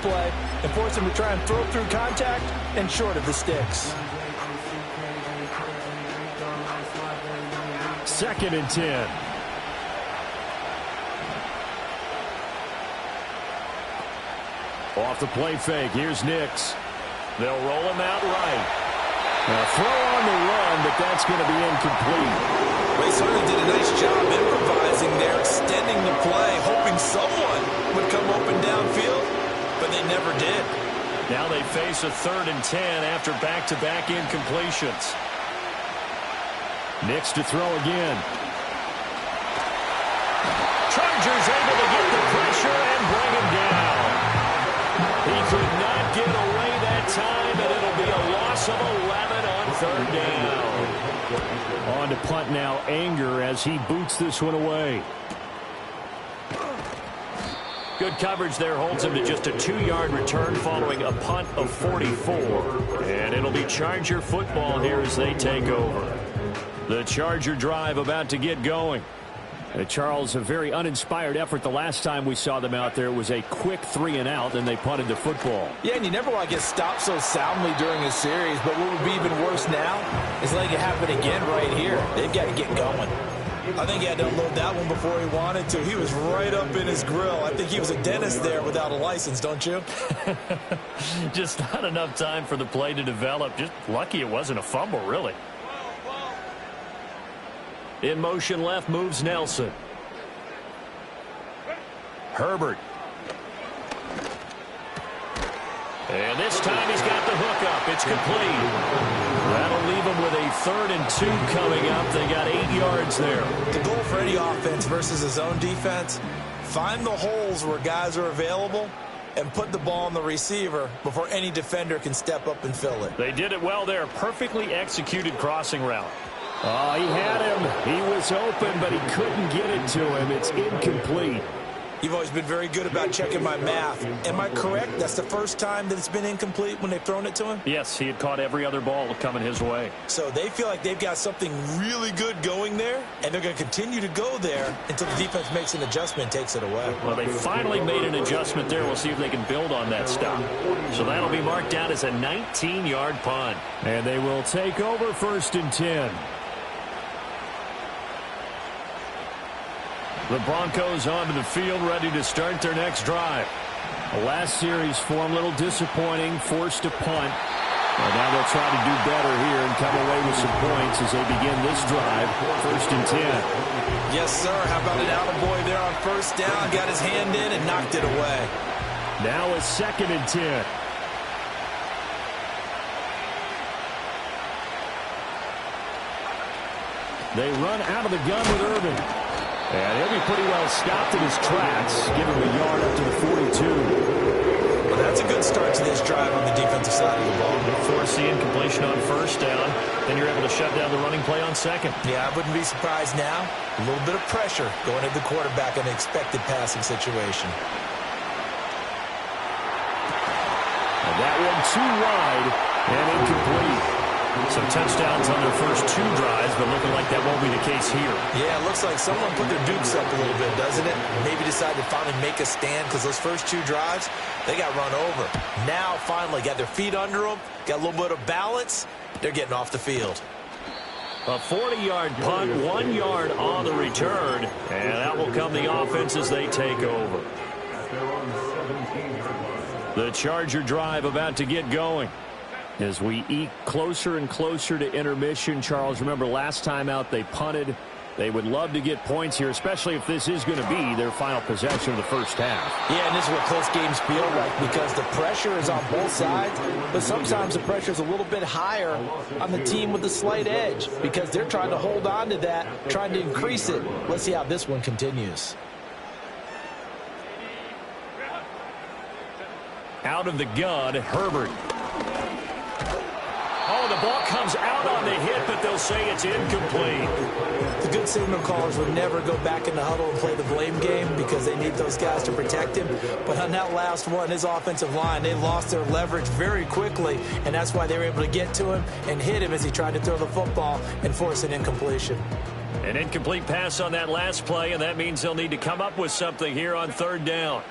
play and force him to try and throw through contact and short of the sticks. 2nd and 10. Off the play fake. Here's Nix. They'll roll him out right. Now throw on the run, but that's going to be incomplete. They certainly did a nice job improvising there, extending the play, hoping someone would come open downfield, but they never did. Now they face a 3rd and 10 after back-to-back incompletions. Nix to throw again. Chargers able to get the pressure and bring him down. He could not get away that time, and it'll be a loss of 11 on 3rd down. On to punt now, Anger, as he boots this one away. Good coverage there holds him to just a 2-yard return following a punt of 44. And it'll be Charger football here as they take over. The Charger drive about to get going. Charles, a very uninspired effort the last time we saw them out there. It was a quick 3-and-out, and they punted the football. Yeah, and you never want to get stopped so soundly during a series, but what would be even worse now is letting it happen again right here. They've got to get going. I think he had to unload that one before he wanted to. He was right up in his grill. I think he was a dentist there without a license, don't you? Just not enough time for the play to develop. Just lucky it wasn't a fumble, really. In motion left moves Nelson. Herbert. And this time he's got the hook up. It's complete. That'll leave him with a 3rd and 2 coming up. They got 8 yards there. The goal for any offense versus a zone defense, find the holes where guys are available and put the ball on the receiver before any defender can step up and fill it. They did it well there. Perfectly executed crossing route. Oh, he had him. He was open, but he couldn't get it to him. It's incomplete. You've always been very good about checking my math. Am I correct? That's the first time that it's been incomplete when they've thrown it to him? Yes, he had caught every other ball coming his way. So they feel like they've got something really good going there, and they're going to continue to go there until the defense makes an adjustment and takes it away. Well, they finally made an adjustment there. We'll see if they can build on that stop. So that'll be marked down as a 19-yard punt. And they will take over 1st and 10. The Broncos onto the field, ready to start their next drive. The last series form a little disappointing, forced to punt. And now they'll try to do better here and come away with some points as they begin this drive, 1st and 10. Yes, sir. How about an attaboy there on 1st down? Got his hand in and knocked it away. Now it's 2nd and 10. They run out of the gun with Irvin. And he'll be pretty well stopped in his tracks, give him a yard up to the 42. Well, that's a good start to this drive on the defensive side of the ball. Force the incompletion on 1st down, then you're able to shut down the running play on 2nd. Yeah, I wouldn't be surprised now. A little bit of pressure going at the quarterback in an expected passing situation. And that one too wide and incomplete. Some touchdowns on their first 2 drives, but looking like that won't be the case here. Yeah, it looks like someone put their dukes up a little bit, doesn't it? Maybe decided to finally make a stand because those first 2 drives, they got run over. Now, finally, got their feet under them, got a little bit of balance. They're getting off the field. A 40-yard punt, 1 yard on the return, and that will come the offense as they take over. The Charger drive about to get going. As we eke closer and closer to intermission, Charles, remember last time out they punted. They would love to get points here, especially if this is going to be their final possession of the first half. Yeah, and this is what close games feel like because the pressure is on both sides, but sometimes the pressure is a little bit higher on the team with the slight edge because they're trying to hold on to that, trying to increase it. Let's see how this one continues. Out of the gun, Herbert. Oh, the ball comes out on the hit, but they'll say it's incomplete. The good signal callers would never go back in the huddle and play the blame game because they need those guys to protect him. But on that last one, his offensive line, they lost their leverage very quickly, and that's why they were able to get to him and hit him as he tried to throw the football and force an incompletion. An incomplete pass on that last play, and that means they'll need to come up with something here on 3rd down.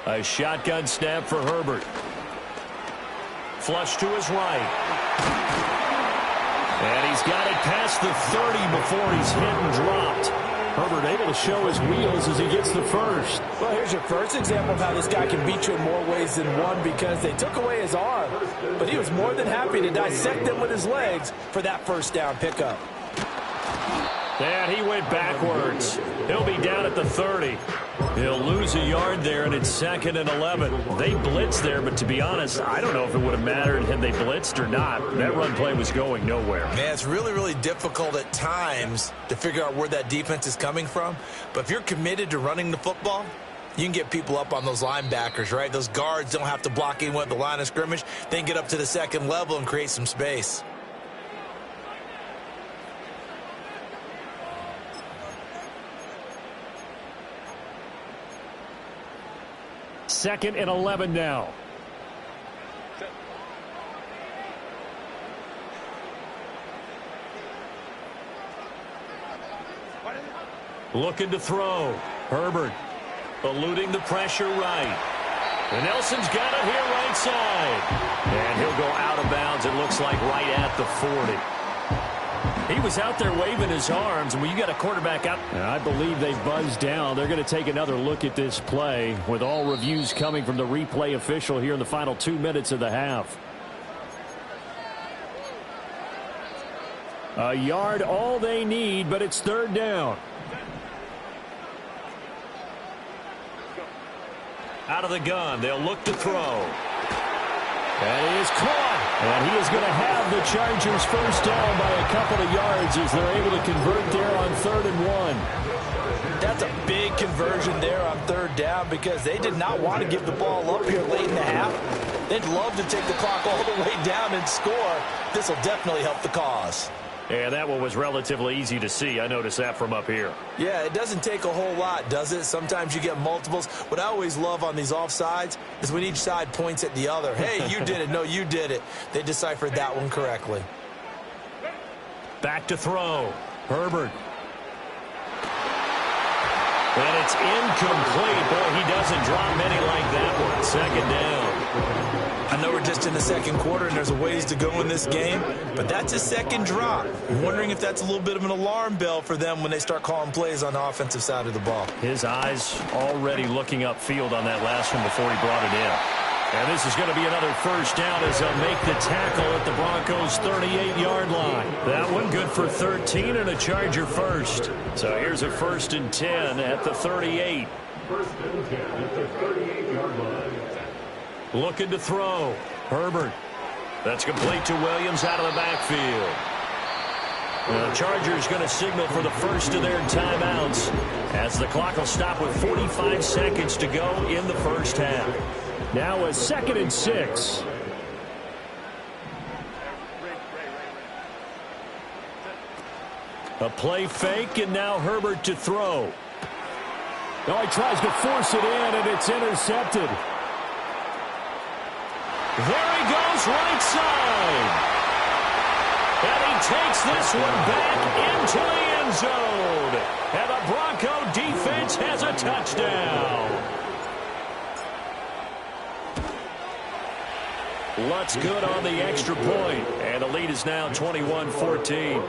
A shotgun snap for Herbert. Flush to his right. And he's got it past the 30 before he's hit and dropped. Herbert able to show his wheels as he gets the first. Well, here's your first example of how this guy can beat you in more ways than one, because they took away his arm, but he was more than happy to dissect them with his legs for that first down pickup. And he went backwards. He'll be down at the 30. He'll lose a yard there, and it's 2nd and 11. They blitzed there, but to be honest, I don't know if it would have mattered had they blitzed or not. That run play was going nowhere. Man, it's really, really difficult at times to figure out where that defense is coming from. But if you're committed to running the football, you can get people up on those linebackers, right? Those guards don't have to block anyone at the line of scrimmage. They can get up to the second level and create some space. Second and 11 now. Looking to throw. Herbert eluding the pressure right. And Nelson's got it here right side. And he'll go out of bounds, it looks like, right at the 40. He was out there waving his arms, and when you got a quarterback out. And I believe they buzzed down. They're going to take another look at this play, with all reviews coming from the replay official here in the final 2 minutes of the half. A yard all they need, but it's 3rd down. Out of the gun, they'll look to throw. And he is caught. And he is going to have the Chargers first down by a couple of yards as they're able to convert there on 3rd and 1. That's a big conversion there on 3rd down, because they did not want to give the ball up here late in the half. They'd love to take the clock all the way down and score. This will definitely help the cause. Yeah, that one was relatively easy to see. I noticed that from up here. Yeah, it doesn't take a whole lot, does it? Sometimes you get multiples. What I always love on these offsides is when each side points at the other. Hey, you did it. No, you did it. They deciphered that one correctly. Back to throw. Herbert. And it's incomplete. Boy, he doesn't drop many like that one. 2nd down. I know we're just in the 2nd quarter and there's a ways to go in this game, but that's a 2nd drop. I'm wondering if that's a little bit of an alarm bell for them when they start calling plays on the offensive side of the ball. His eyes already looking upfield on that last one before he brought it in. And this is going to be another first down as they'll make the tackle at the Broncos' 38-yard line. That one good for 13 and a Charger first. So here's a 1st and 10 at the 38. 1st and 10 at the 38-yard line. Looking to throw. Herbert. That's complete to Williams out of the backfield. The Chargers going to signal for the first of their timeouts as the clock will stop with 45 seconds to go in the first half. Now a 2nd and 6. A play fake, and now Herbert to throw. Oh, he tries to force it in, and it's intercepted. There he goes, right side. And he takes this one back into the end zone. And the Bronco defense has a touchdown. Lutz good on the extra point. And the lead is now 21-14.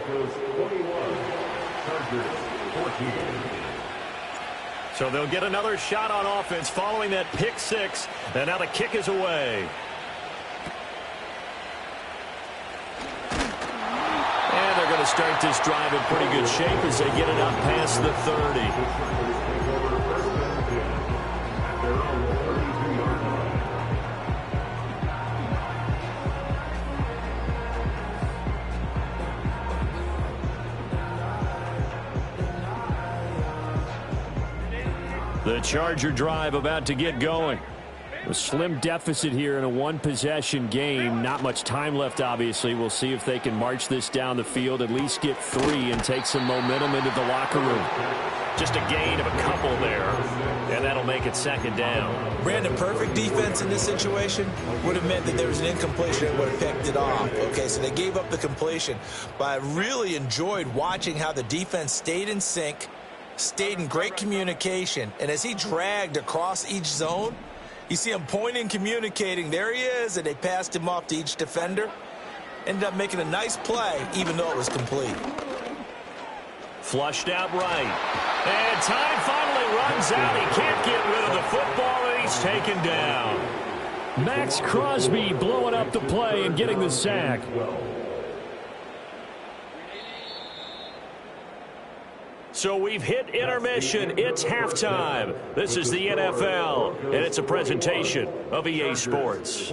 So they'll get another shot on offense following that pick 6. And now the kick is away. And they're going to start this drive in pretty good shape as they get it up past the 30. The Charger drive about to get going. A slim deficit here in a one-possession game. Not much time left, obviously. We'll see if they can march this down the field, at least get 3 and take some momentum into the locker room. Just a gain of a couple there, and that'll make it 2nd down. Brandon, perfect defense in this situation would have meant that there was an incompletion and would have picked it off. Okay, so they gave up the completion. But I really enjoyed watching how the defense stayed in sync, stayed in great communication, and as he dragged across each zone, You see him pointing, communicating. There he is, and they passed him off to each defender. Ended up making a nice play, even though it was complete. Flushed out right. And time finally runs out. He can't get rid of the football, and he's taken down. Max Crosby blowing up the play and getting the sack. So we've hit intermission. It's halftime. This is the NFL, and it's a presentation of EA Sports.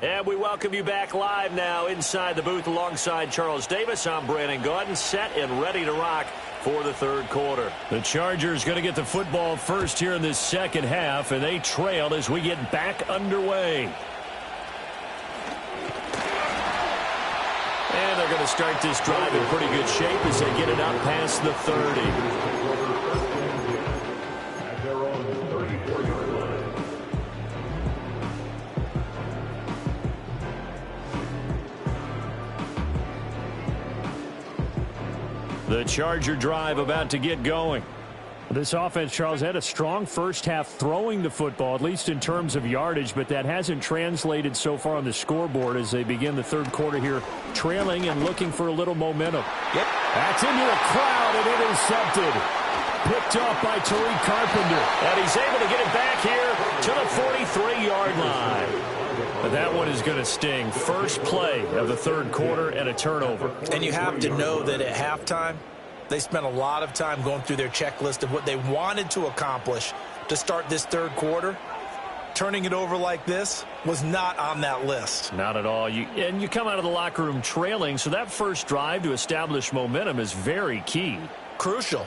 And we welcome you back live now inside the booth alongside Charles Davis. I'm Brandon Gaudin, set and ready to rock for the third quarter. The Chargers going to get the football first here in this second half, and they trail as we get back underway. And they're going to start this drive in pretty good shape as they get it up past the 30. The Charger drive about to get going. This offense, Charles, had a strong first half throwing the football, at least in terms of yardage, but that hasn't translated so far on the scoreboard as they begin the third quarter here, trailing and looking for a little momentum. Yep. That's into the crowd and intercepted. Picked off by Tariq Carpenter. And he's able to get it back here to the 43-yard line. But that one is going to sting. First play of the third quarter and a turnover. And you have to know that at halftime, they spent a lot of time going through their checklist of what they wanted to accomplish to start this third quarter. Turning it over like this was not on that list. Not at all. And you come out of the locker room trailing, so that first drive to establish momentum is very key. Crucial.